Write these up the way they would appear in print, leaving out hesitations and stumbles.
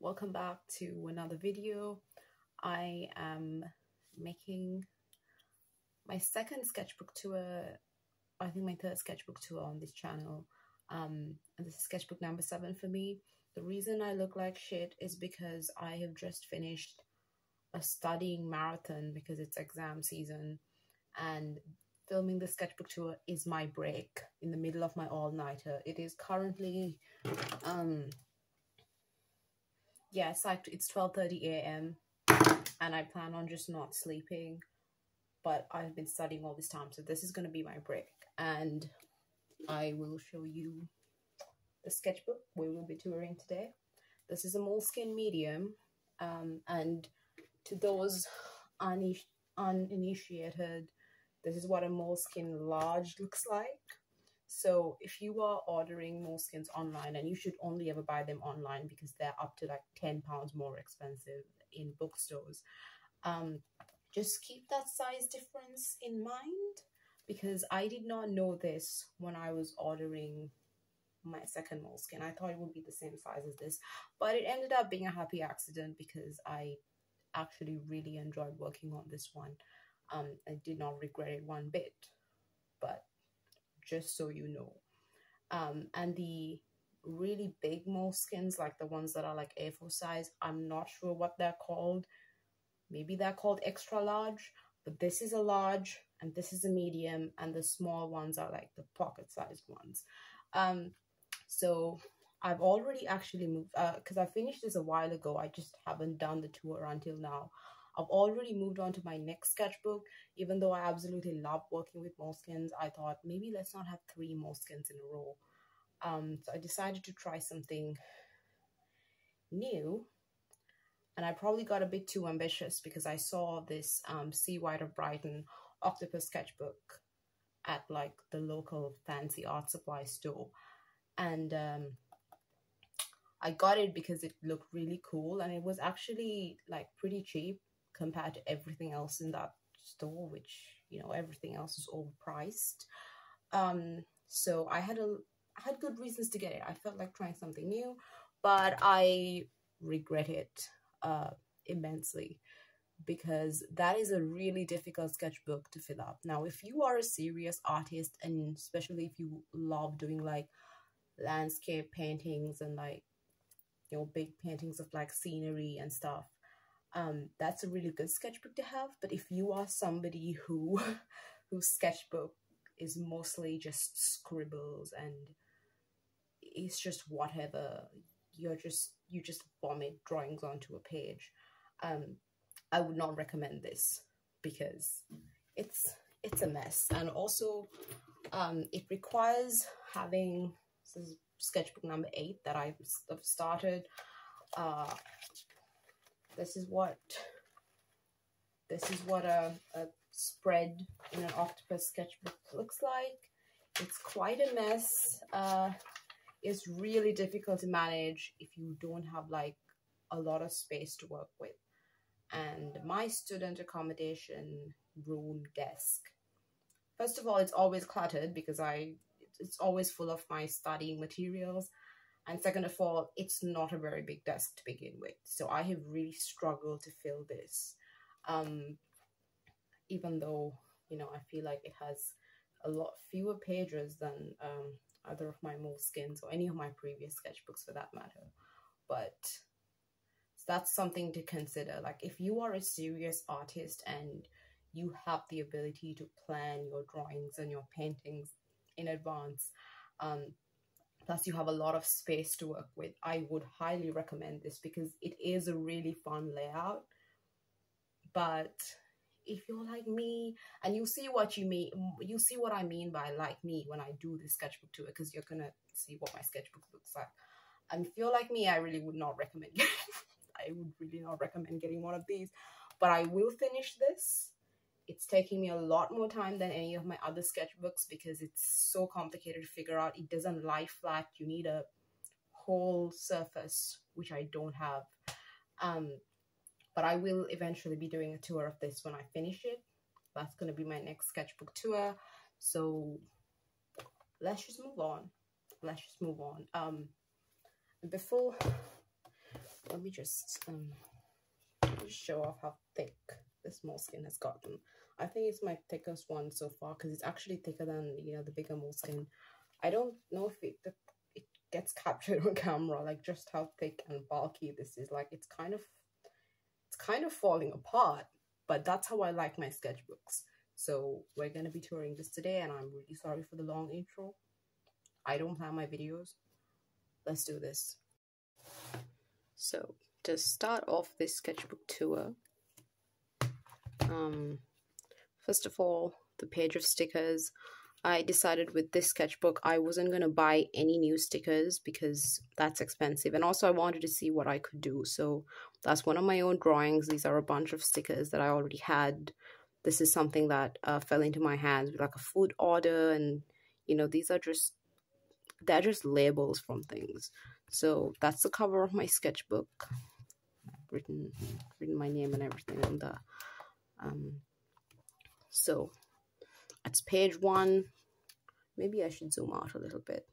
Welcome back to another video. I am making my second sketchbook tour, I think my third sketchbook tour on this channel, and this is sketchbook number 7 for me. The reason I look like shit is because I have just finished a studying marathon because it's exam season, and filming the sketchbook tour is my break in the middle of my all-nighter. It is currently it's 12:30 a.m. and I plan on just not sleeping, but I've been studying all this time, so this is going to be my break, and I will show you the sketchbook we will be touring today. This is a moleskine medium, and to those uninitiated, this is what a moleskine large looks like. So if you are ordering moleskines online, and you should only ever buy them online because they're up to like £10 more expensive in bookstores, just keep that size difference in mind, because I did not know this when I was ordering my second moleskine. I thought it would be the same size as this, but it ended up being a happy accident because I actually really enjoyed working on this one. I did not regret it one bit, but just so you know. And the really big moleskines, like the ones that are like A4 size, I'm not sure what they're called. Maybe they're called extra large, but this is a large and this is a medium, and the small ones are like the pocket sized ones. So I've already actually moved, because I finished this a while ago. I just haven't done the tour until now. I've already moved on to my next sketchbook. Even though I absolutely love working with moleskines, I thought maybe let's not have 3 moleskines in a row. So I decided to try something new, and I probably got a bit too ambitious because I saw this Sea White of Brighton octopus sketchbook at like the local fancy art supply store, and I got it because it looked really cool, and it was actually like pretty cheap compared to everything else in that store, which, you know, everything else is overpriced. So I had good reasons to get it. I felt like trying something new, but I regret it immensely, because that is a really difficult sketchbook to fill up. Now, if you are a serious artist, and especially if you love doing like landscape paintings and like, you know, big paintings of like scenery and stuff, that's a really good sketchbook to have. But if you are somebody whose sketchbook is mostly just scribbles and it's just whatever, you just vomit drawings onto a page, I would not recommend this, because it's a mess. And also it requires having, this is sketchbook number 8 that I've started. This is what a spread in an octopus sketchbook looks like. It's quite a mess. It's really difficult to manage if you don't have like a lot of space to work with. And my student accommodation room desk, first of all, it's always cluttered because it's always full of my studying materials. And second of all, it's not a very big desk to begin with. So I have really struggled to fill this. Even though, you know, I feel like it has a lot fewer pages than either of my moleskines or any of my previous sketchbooks for that matter. But that's something to consider. Like, if you are a serious artist and you have the ability to plan your drawings and your paintings in advance, plus you have a lot of space to work with, I would highly recommend this, because it is a really fun layout. But if you're like me, and you see what I mean by like me when I do this sketchbook tour, because you're gonna see what my sketchbook looks like. And if you're like me, I really would not recommend getting one of these. But I will finish this. It's taking me a lot more time than any of my other sketchbooks because it's so complicated to figure out. It doesn't lie flat. You need a whole surface, which I don't have. But I will eventually be doing a tour of this when I finish it. That's going to be my next sketchbook tour. So let's just move on. Before let me just show off how thick this moleskine has gotten. I think it's my thickest one so far because it's actually thicker than, you know, the bigger moleskine. I don't know if it gets captured on camera, like just how thick and bulky this is. Like it's kind of falling apart, but that's how I like my sketchbooks. So we're gonna be touring this today, and I'm really sorry for the long intro. I don't plan my videos. Let's do this. So to start off this sketchbook tour, first of all, the page of stickers. I decided with this sketchbook I wasn't going to buy any new stickers because that's expensive, and also I wanted to see what I could do. So that's one of my own drawings. These are a bunch of stickers that I already had. This is something that fell into my hands with like a food order, and you know, they're just labels from things. So that's the cover of my sketchbook. I've written my name and everything on the so that's page 1. Maybe I should zoom out a little bit.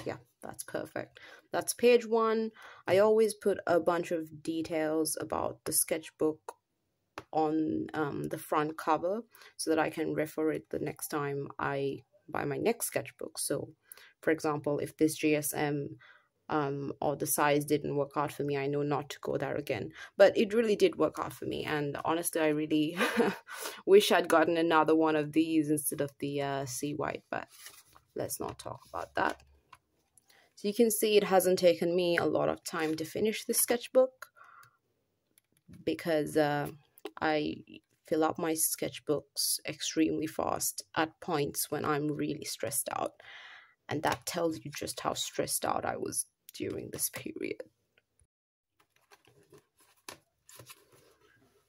Yeah, that's perfect. That's page 1. I always put a bunch of details about the sketchbook on the front cover so that I can refer it the next time I buy my next sketchbook. So, for example, if this GSM or the size didn't work out for me, I know not to go there again. But it really did work out for me, and honestly I really wish I'd gotten another one of these instead of the sea white, but let's not talk about that. So you can see it hasn't taken me a lot of time to finish this sketchbook because I fill up my sketchbooks extremely fast at points when I'm really stressed out, and that tells you just how stressed out I was during this period.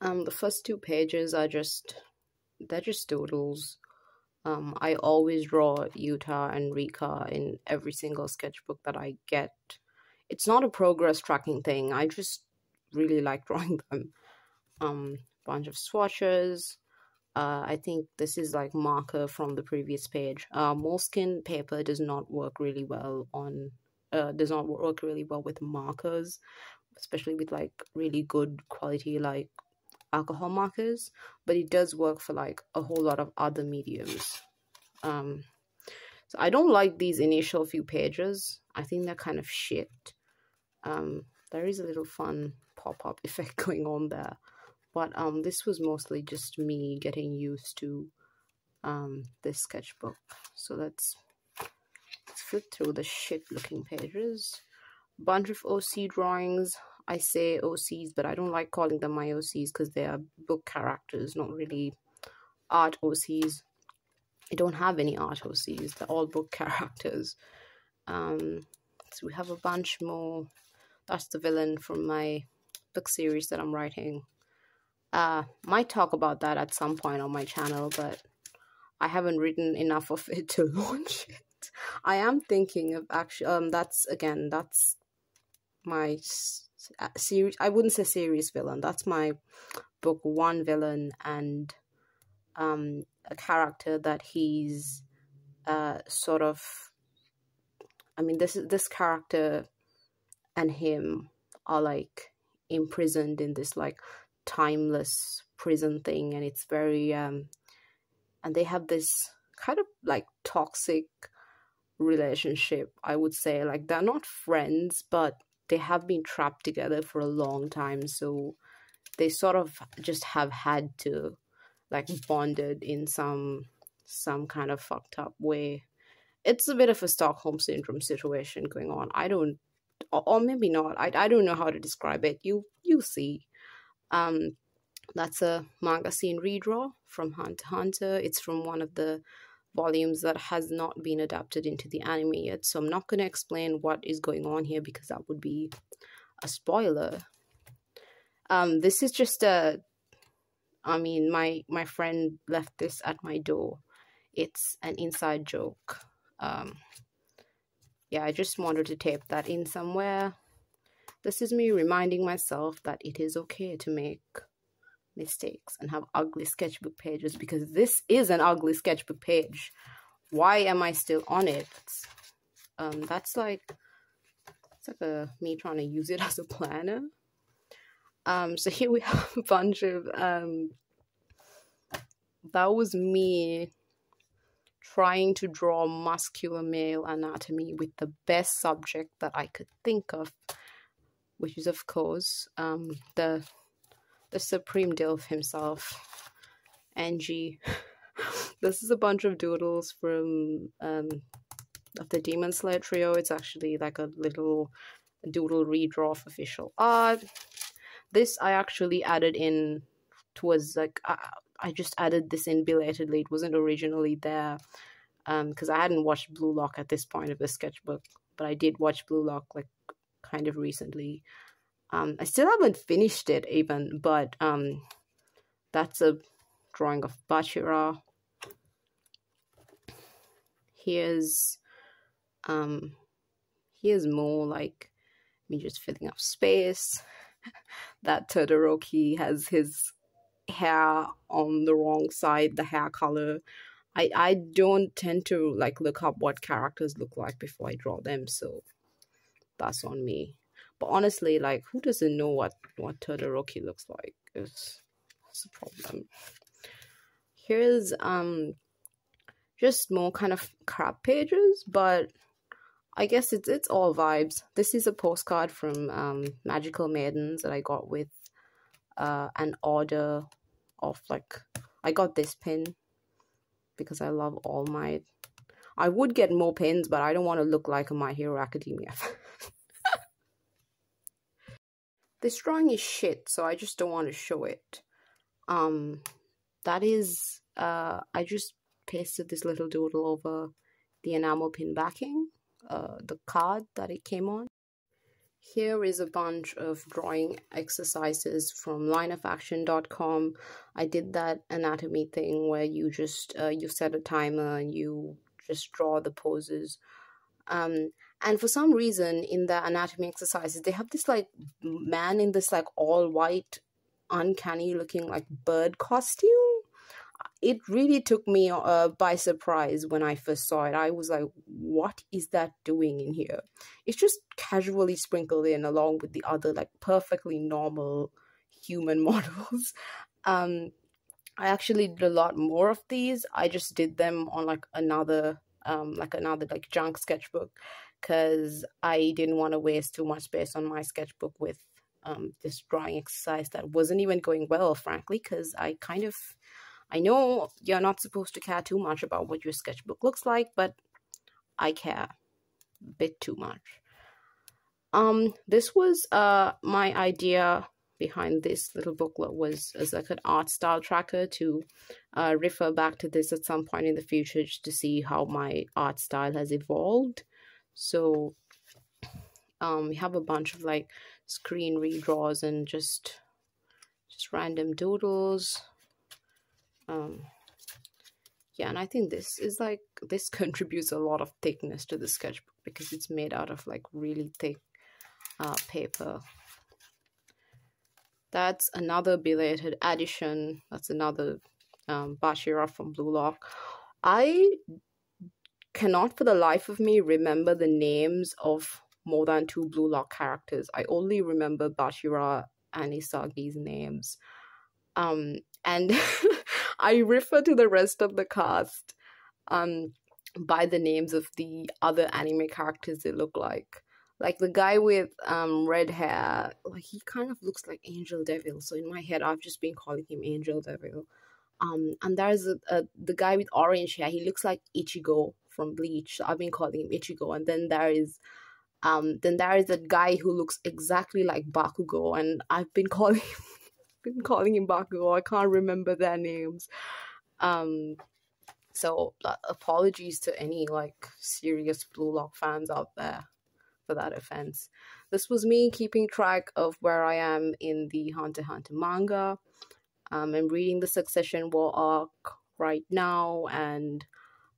The first 2 pages are they're just doodles. I always draw Utah and Rika in every single sketchbook that I get. It's not a progress tracking thing. I just really like drawing them. Bunch of swatches. I think this is like marker from the previous page. Moleskine paper does not work really well with markers, especially with like really good quality like alcohol markers, but it does work for like a whole lot of other mediums. So I don't like these initial few pages. I think they're kind of shit. There is a little fun pop-up effect going on there, but this was mostly just me getting used to this sketchbook. So let's flip through the shit looking pages. Bunch of OC drawings. I say OCs, but I don't like calling them my OCs because they are book characters, not really art OCs. I don't have any art OCs. They're all book characters. So we have a bunch more. That's the villain from my book series that I'm writing. Might talk about that at some point on my channel, but I haven't written enough of it to launch it. I am thinking of actually, that's my series. I wouldn't say series villain. That's my book 1 villain, and a character that he's sort of. I mean, this character and him are like imprisoned in this like timeless prison thing, and it's very and they have this kind of like toxic relationship, I would say. Like, they're not friends, but they have been trapped together for a long time, so they sort of just have had to like bonded in some kind of fucked up way. It's a bit of a Stockholm syndrome situation going on. I don't, or maybe not. I don't know how to describe it. You see. That's a manga scene redraw from Hunter x Hunter. It's from one of the volumes that has not been adapted into the anime yet, so I'm not going to explain what is going on here because that would be a spoiler. This is just my friend left this at my door. It's an inside joke. Yeah, I just wanted to tape that in somewhere. This is me reminding myself that it is okay to make mistakes and have ugly sketchbook pages, because this is an ugly sketchbook page. Why am I still on it? That's like It's like me trying to use it as a planner. So here we have a bunch of that was me trying to draw muscular male anatomy with the best subject that I could think of, which is of course the supreme DILF himself, Angie. This is a bunch of doodles from of the Demon Slayer trio. It's actually like a little doodle redraw of official art. This I actually added in towards like I just added this in belatedly. It wasn't originally there because I hadn't watched Blue Lock at this point of the sketchbook, but I did watch Blue Lock like kind of recently. I still haven't finished it even, but that's a drawing of Bachira. Here's more like me just filling up space. That Todoroki has his hair on the wrong side, the hair color. I don't tend to like look up what characters look like before I draw them, so that's on me. But honestly, like, who doesn't know what Todoroki looks like? It's a problem. Here's just more kind of crap pages, but I guess it's all vibes. This is a postcard from Magical Maidens that I got with an order of like, I got this pin because I love All Might. I would get more pins, but I don't want to look like a My Hero Academia. This drawing is shit, so I just don't want to show it. That is, I just pasted this little doodle over the enamel pin backing, the card that it came on. Here is a bunch of drawing exercises from lineofaction.com. I did that anatomy thing where you just, you set a timer and you just draw the poses. And for some reason in the anatomy exercises, they have this like man in this like all white, uncanny looking like bird costume. It really took me by surprise when I first saw it. I was like, what is that doing in here? It's just casually sprinkled in along with the other like perfectly normal human models. I actually did a lot more of these. I just did them on like another junk sketchbook because I didn't want to waste too much space on my sketchbook with this drawing exercise that wasn't even going well, frankly, because I know you're not supposed to care too much about what your sketchbook looks like, but I care a bit too much. This was my idea behind this little booklet, was as like an art style tracker to refer back to this at some point in the future just to see how my art style has evolved. So we have a bunch of like screen redraws and just random doodles. Yeah, and I think this is like, this contributes a lot of thickness to the sketchbook because it's made out of like really thick paper. That's another belated addition. That's another Bashira from Blue Lock. I cannot for the life of me remember the names of more than 2 Blue Lock characters. I only remember Bashira and Isagi's names. And I refer to the rest of the cast by the names of the other anime characters they look like. Like the guy with red hair, like he kind of looks like Angel Devil. So in my head, I've just been calling him Angel Devil. And there's the guy with orange hair. He looks like Ichigo from Bleach. So I've been calling him Ichigo. And then there is that guy who looks exactly like Bakugo, and I've been calling him Bakugo. I can't remember their names. So apologies to any like serious Blue Lock fans out there for that offense. This was me keeping track of where I am in the Hunter x Hunter manga. I'm reading the Succession War arc right now, and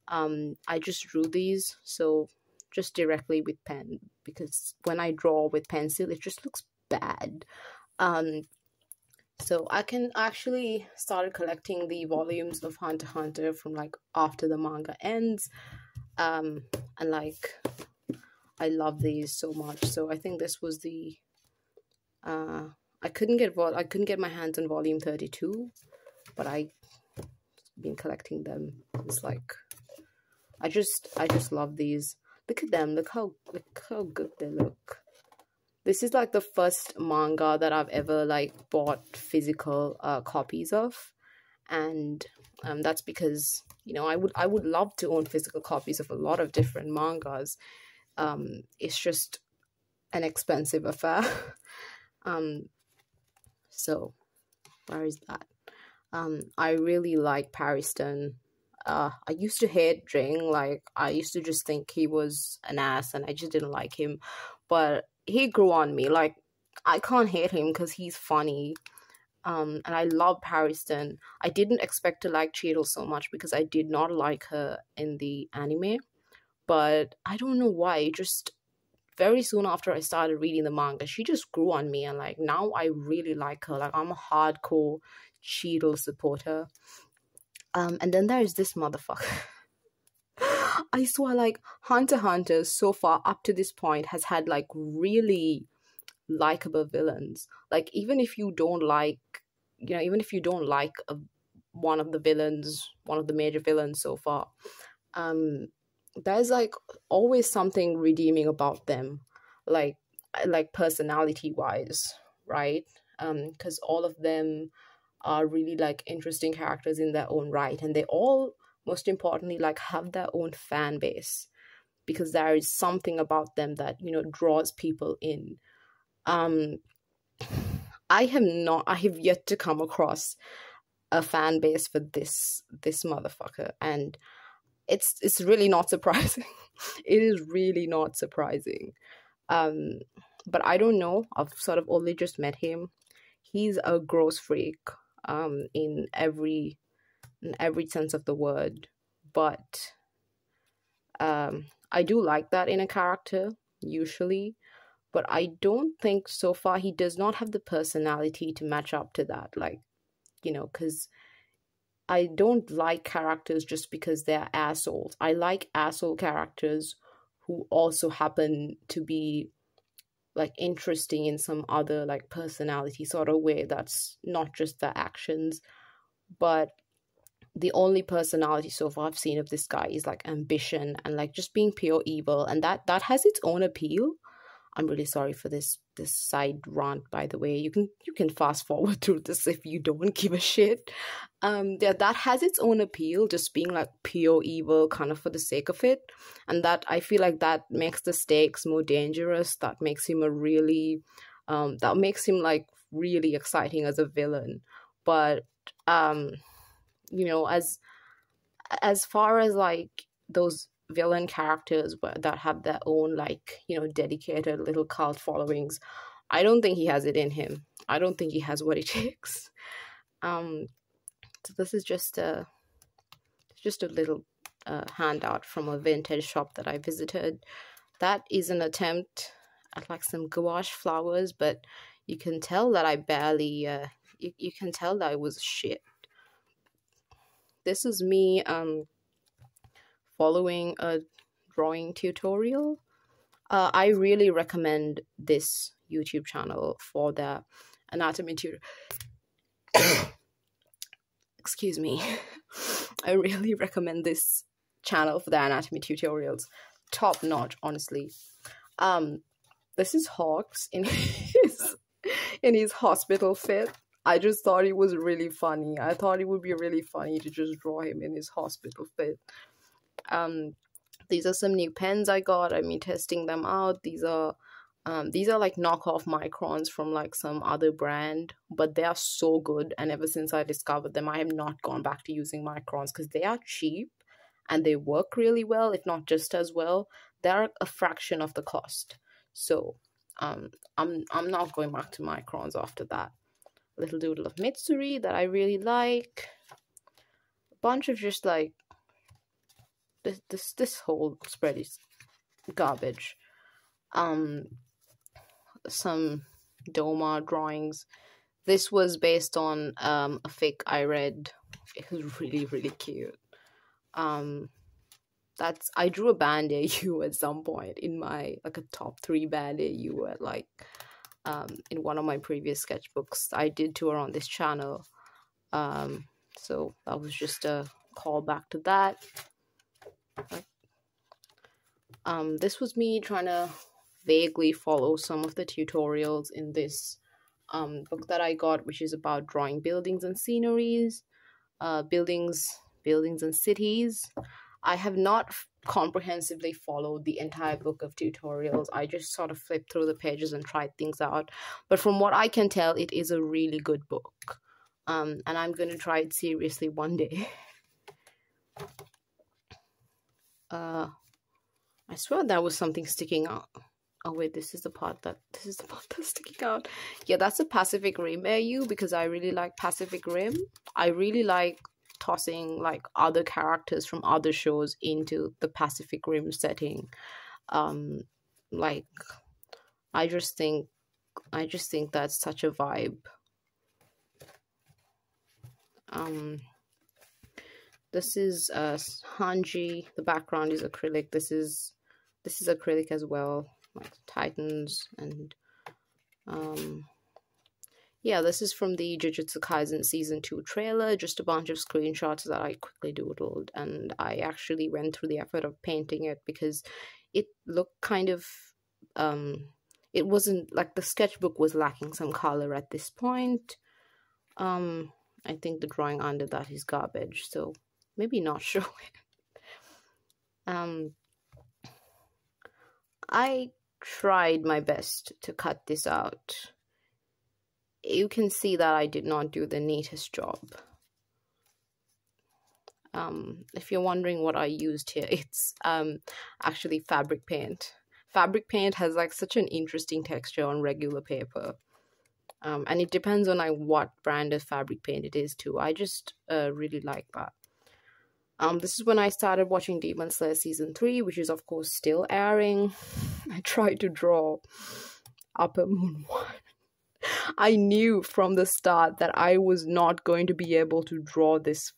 I just drew these, so just directly with pen, because when I draw with pencil it just looks bad. So I can actually start collecting the volumes of Hunter x Hunter from like after the manga ends, and like I love these so much. So I think this was the I couldn't get my hands on volume 32, but I been collecting them. It's like I just love these. Look at them. Look how good they look. This is like the first manga that I've ever like bought physical copies of, and that's because, you know, I would love to own physical copies of a lot of different mangas. It's just an expensive affair. So where is that? I really like Pariston. I used to hate Jing. Like, I used to just think he was an ass and I just didn't like him. But he grew on me. Like, I can't hate him because he's funny. And I love Pariston. I didn't expect to like Cheadle so much because I did not like her in the anime. But I don't know why. Just very soon after I started reading the manga, she just grew on me. And like, now I really like her. Like, I'm a hardcore Cheadle supporter. And then there is this motherfucker. I swear, like, Hunter x Hunter so far up to this point has had like really likable villains. Like, even if you don't like, you know, even if you don't like one of the villains, one of the major villains so far, there's like always something redeeming about them, like personality wise, right? Because all of them are really like interesting characters in their own right, and they all, most importantly, like have their own fan base, because there is something about them that, you know, draws people in. I have yet to come across a fan base for this motherfucker, and it's really not surprising. It is really not surprising. But I don't know, I've sort of only just met him. He's a gross freak, in every sense of the word, but I do like that in a character usually, but I don't think so far he does not have the personality to match up to that. Like, you know, because I don't like characters just because they're assholes. I like asshole characters who also happen to be like interesting in some other like personality sort of way that's not just their actions. But the only personality so far I've seen of this guy is like ambition and like just being pure evil, and that has its own appeal. I'm really sorry for this side rant, by the way. You can fast forward through this if you don't give a shit. Yeah, that has its own appeal, just being like pure evil kind of for the sake of it. And that, I feel like that makes the stakes more dangerous. That makes him that makes him like really exciting as a villain. But you know, as far as like those villain characters that have their own like, you know, dedicated little cult followings, I don't think he has it in him. I don't think he has what it takes. So this is just a little handout from a vintage shop that I visited. That is an attempt at like some gouache flowers, but you can tell that I barely you can tell that it was shit. This is me following a drawing tutorial. I really recommend this YouTube channel for their anatomy tutorial. Excuse me. I really recommend this channel for their anatomy tutorials. Top notch, honestly. This is Hawks in his hospital fit. I just thought it was really funny. I thought it would be really funny to just draw him in his hospital fit. These are some new pens I got. I mean, testing them out. These are like knockoff microns from like some other brand, but they are so good. And ever since I discovered them, I have not gone back to using microns because they are cheap and they work really well, if not just as well. They're a fraction of the cost. So I'm not going back to microns after that. Little doodle of Mitsuri that I really like. A bunch of just like this whole spread is garbage. Some Doma drawings. This was based on a fic I read. It was really, really cute. I drew a band AU at some point in my, like, a top 3 band AU at, like, in one of my previous sketchbooks. I did 2 on this channel. So that was just a callback to that. This was me trying to vaguely follow some of the tutorials in this book that I got, which is about drawing buildings and sceneries, buildings and cities. I have not comprehensively followed the entire book of tutorials. I just sort of flipped through the pages and tried things out. But from what I can tell, it is a really good book. And I'm going to try it seriously one day. I swear there was something sticking out. Oh wait, this is the part that's sticking out. Yeah, that's a Pacific Rim AU, because I really like Pacific Rim. I really like tossing, like, other characters from other shows into the Pacific Rim setting. Like, I just think that's such a vibe. This is Hanji. The background is acrylic. This is acrylic as well, like Titans. And yeah, this is from the Jujutsu Kaisen Season 2 trailer. Just a bunch of screenshots that I quickly doodled, and I actually went through the effort of painting it because it looked kind of it wasn't, like, the sketchbook was lacking some color at this point. I think the drawing under that is garbage, so maybe not show it. I tried my best to cut this out. You can see that I did not do the neatest job. If you're wondering what I used here, it's actually fabric paint. Fabric paint has, like, such an interesting texture on regular paper. And it depends on, like, what brand of fabric paint it is too. I just really like that. This is when I started watching Demon Slayer Season 3, which is, of course, still airing. I tried to draw Upper Moon 1. I knew from the start that I was not going to be able to draw this.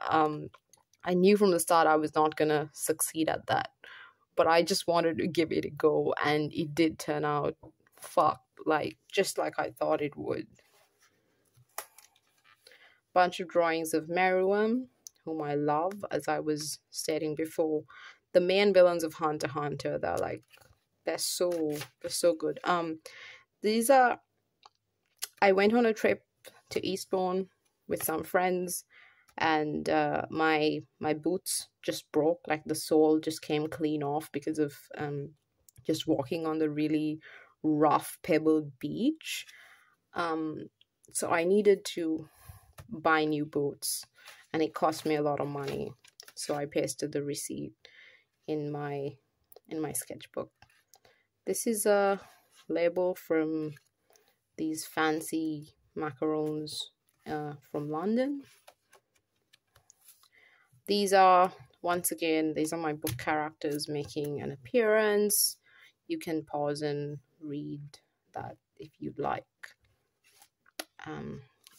I knew from the start I was not going to succeed at that. But I just wanted to give it a go, and it did turn out just like I thought it would. Bunch of drawings of Meruem, whom I love, as I was stating before. The main villains of Hunter x Hunter, they're so good. These are, I went on a trip to Eastbourne with some friends, and my boots just broke, like the sole just came clean off because of just walking on the really rough pebbled beach. So I needed to buy new boots, and it cost me a lot of money, so I pasted the receipt in my sketchbook. This is a label from these fancy macarons from London. These are, once again, these are my book characters making an appearance. You can pause and read that if you'd like.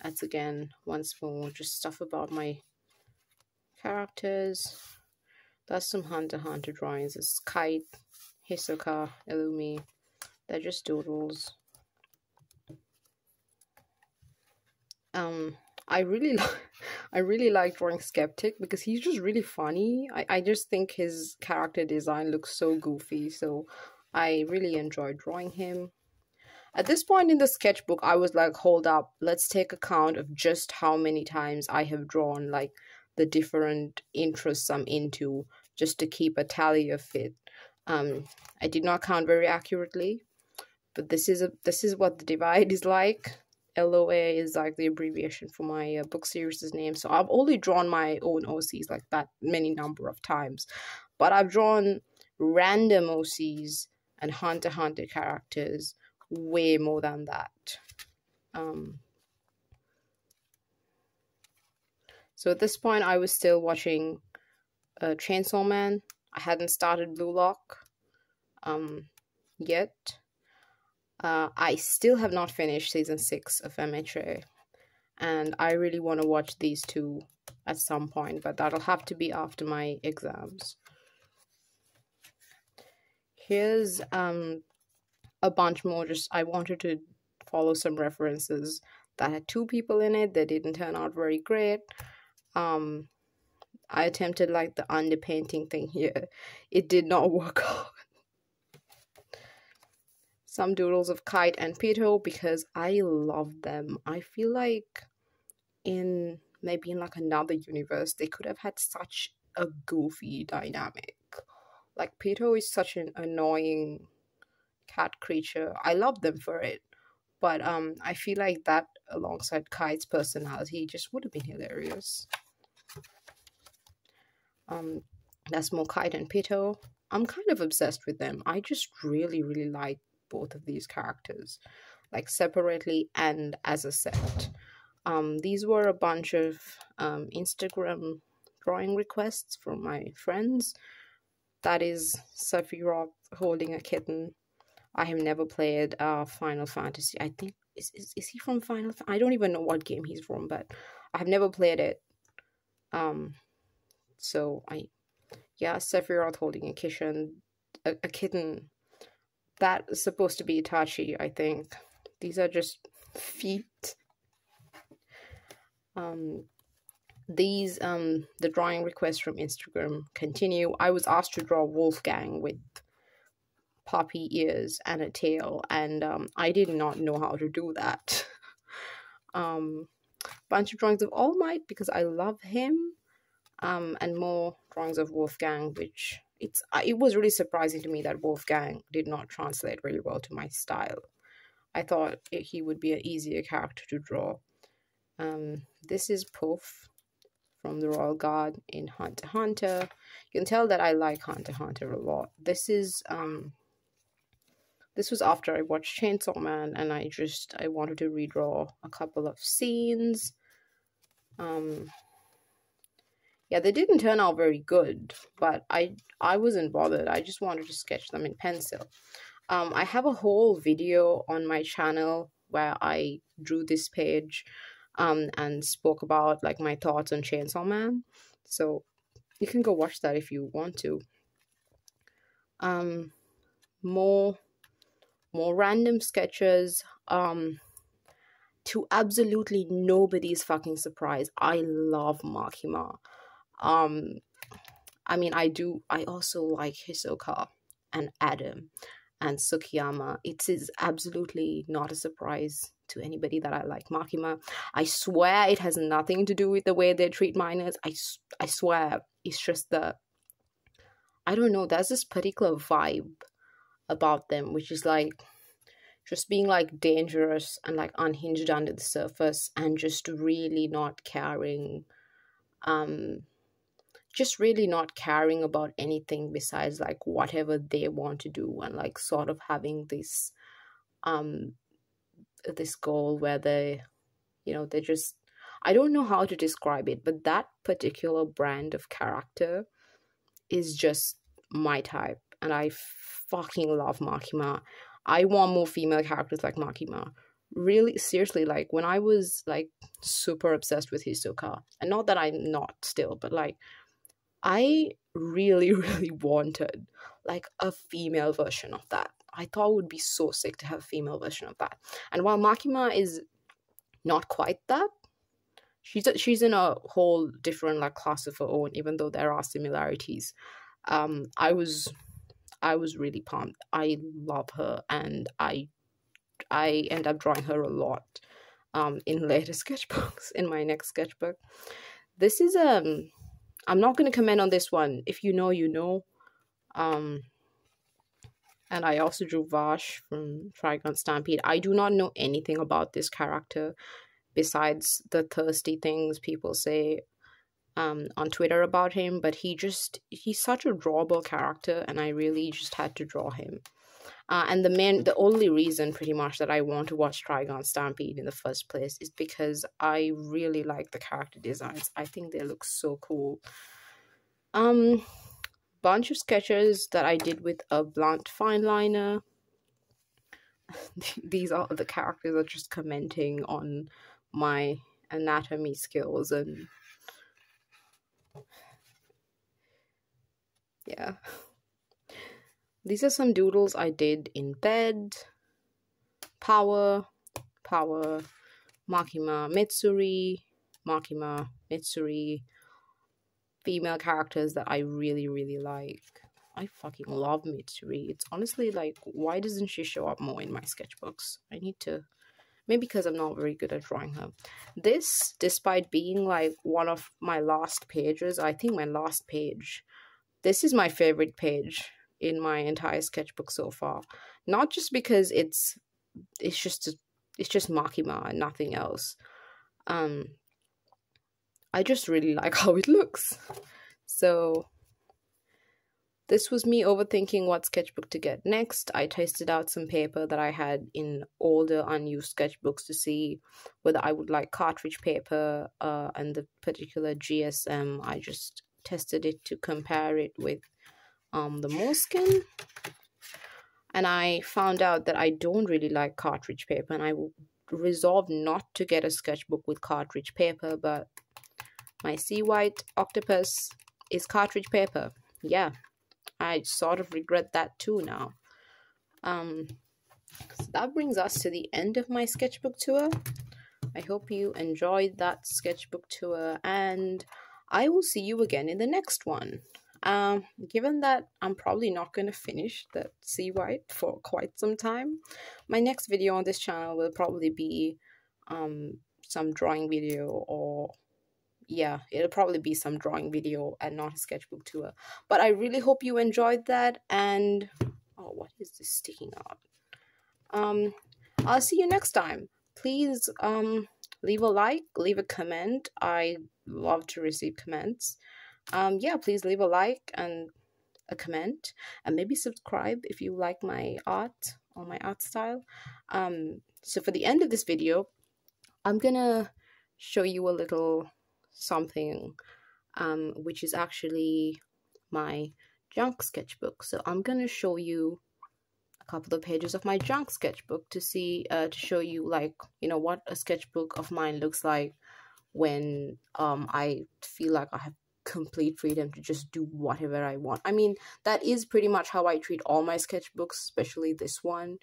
That's, again, once more, just stuff about my characters. That's some Hunter x Hunter drawings. It's Kite, Hisoka, Illumi. They're just doodles. I really like drawing Skeptic because he's just really funny. I just think his character design looks so goofy, so I really enjoy drawing him. At this point in the sketchbook, I was like, hold up, let's take account of just how many times I have drawn, like, the different interests I'm into, just to keep a tally of it. I did not count very accurately, but this is what the divide is like. LOA is like the abbreviation for my book series' name. So I've only drawn my own OCs like that many number of times, but I've drawn random OCs and Hunter x Hunter characters way more than that. So at this point, I was still watching Chainsaw Man. I hadn't started Blue Lock yet. I still have not finished season 6 of MHA, and I really want to watch these two at some point, but that'll have to be after my exams. Here's a bunch more. Just I wanted to follow some references that had two people in it. They didn't turn out very great. I attempted like the underpainting thing here. It did not work out. Some doodles of Kite and Pito because I love them. I feel like maybe in like another universe they could have had such a goofy dynamic. Like Pito is such an annoying cat creature. I love them for it. But I feel like that alongside Kite's personality just would have been hilarious. That's more Kite and Pito. I'm kind of obsessed with them. I just really, really like both of these characters, like separately and as a set. These were a bunch of Instagram drawing requests from my friends. That is Sephiroth holding a kitten. I have never played Final Fantasy. I think is he from Final? I don't even know what game he's from, but I have never played it. So Sephiroth holding a kitten. That is supposed to be Itachi, I think. These are just feet. The drawing requests from Instagram continue. I was asked to draw Wolfgang with puppy ears and a tail, and I did not know how to do that. Bunch of drawings of All Might because I love him, and more drawings of Wolfgang, which it was really surprising to me that Wolfgang did not translate really well to my style. I thought he would be an easier character to draw. This is Puff from the Royal Guard in Hunter x Hunter. You can tell that I like Hunter x Hunter a lot. This was after I watched Chainsaw Man, and I wanted to redraw a couple of scenes. Yeah, they didn't turn out very good, but I wasn't bothered. I just wanted to sketch them in pencil. I have a whole video on my channel where I drew this page and spoke about like my thoughts on Chainsaw Man. So you can go watch that if you want to. More random sketches. To absolutely nobody's fucking surprise, I love Makima. I mean, I also like Hisoka and Adam and Sukiyama. It is absolutely not a surprise to anybody that I like Makima. I swear it has nothing to do with the way they treat minors. I swear it's just I don't know, there's this particular vibe about them, which is like just being like dangerous and like unhinged under the surface and just really not caring. Just really not caring about anything besides like whatever they want to do, and like sort of having this this goal where they just, I don't know how to describe it, but that particular brand of character is just my type, and I fucking love Makima. I want more female characters like Makima. Really, seriously, like when I was like super obsessed with Hisoka, and not that I'm not still, but like I really, really wanted like a female version of that. I thought it would be so sick to have a female version of that. And while Makima is not quite that, she's in a whole different like class of her own, even though there are similarities. I was really pumped. I love her, and I end up drawing her a lot in later sketchbooks, in my next sketchbook. This is I'm not going to comment on this one. If you know, you know. And I also drew Vash from Trigun Stampede. I do not know anything about this character besides the thirsty things people say on Twitter about him, but he's such a drawable character, and I really just had to draw him. And the only reason pretty much that I want to watch Trigun Stampede in the first place is because I really like the character designs. I think they look so cool. Bunch of sketches that I did with a blunt fine liner. These are the characters are just commenting on my anatomy skills, and yeah. These are some doodles I did in bed. Power, Makima, Mitsuri, female characters that I really, really like. I fucking love Mitsuri. It's honestly like, why doesn't she show up more in my sketchbooks? I need to, maybe because I'm not very good at drawing her. This, despite being like one of my last pages, I think my last page, this is my favorite page in my entire sketchbook so far. Not just because it's just Makima and nothing else. I just really like how it looks. So this was me overthinking what sketchbook to get next. I tested out some paper that I had in older unused sketchbooks to see whether I would like cartridge paper and the particular GSM. I just tested it to compare it with the moleskine. And I found out that I don't really like cartridge paper, and I resolved not to get a sketchbook with cartridge paper, but my sea white octopus is cartridge paper. Yeah, I sort of regret that too now. So that brings us to the end of my sketchbook tour. I hope you enjoyed that sketchbook tour, and I will see you again in the next one. Given that I'm probably not going to finish the sea white for quite some time, my next video on this channel will probably be some drawing video, or yeah, it'll probably be some drawing video and not a sketchbook tour. But I really hope you enjoyed that, and oh, what is this sticking out? I'll see you next time. Please leave a like, leave a comment. I love to receive comments. Yeah, please leave a like and a comment, and maybe subscribe if you like my art or my art style. So for the end of this video, I'm gonna show you a little something which is actually my junk sketchbook. So I'm gonna show you a couple of pages of my junk sketchbook to see to show you, like, you know, what a sketchbook of mine looks like when I feel like I have complete freedom to just do whatever I want. I mean, that is pretty much how I treat all my sketchbooks, especially this one,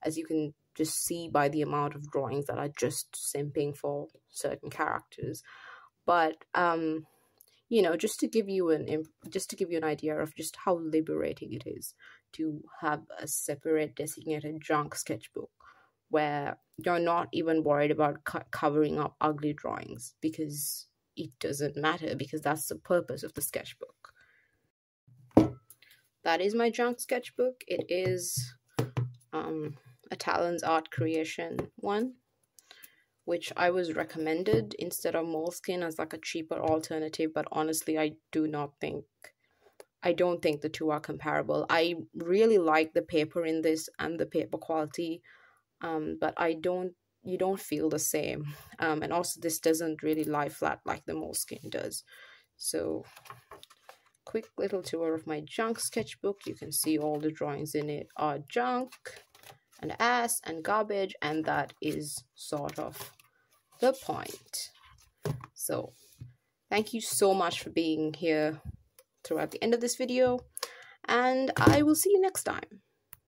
as you can just see by the amount of drawings that are just simping for certain characters. But you know, just to give you an idea of just how liberating it is to have a separate designated junk sketchbook where you're not even worried about covering up ugly drawings, because it doesn't matter, because that's the purpose of the sketchbook. That is my junk sketchbook. It is a Talon's Art Creation one, which I was recommended instead of moleskine as like a cheaper alternative, but honestly, I don't think the two are comparable. I really like the paper in this and the paper quality, but you don't feel the same. And also this doesn't really lie flat like the moleskine does. So quick little tour of my junk sketchbook. You can see all the drawings in it are junk and ass and garbage, and that is sort of the point. So thank you so much for being here throughout the end of this video, and I will see you next time.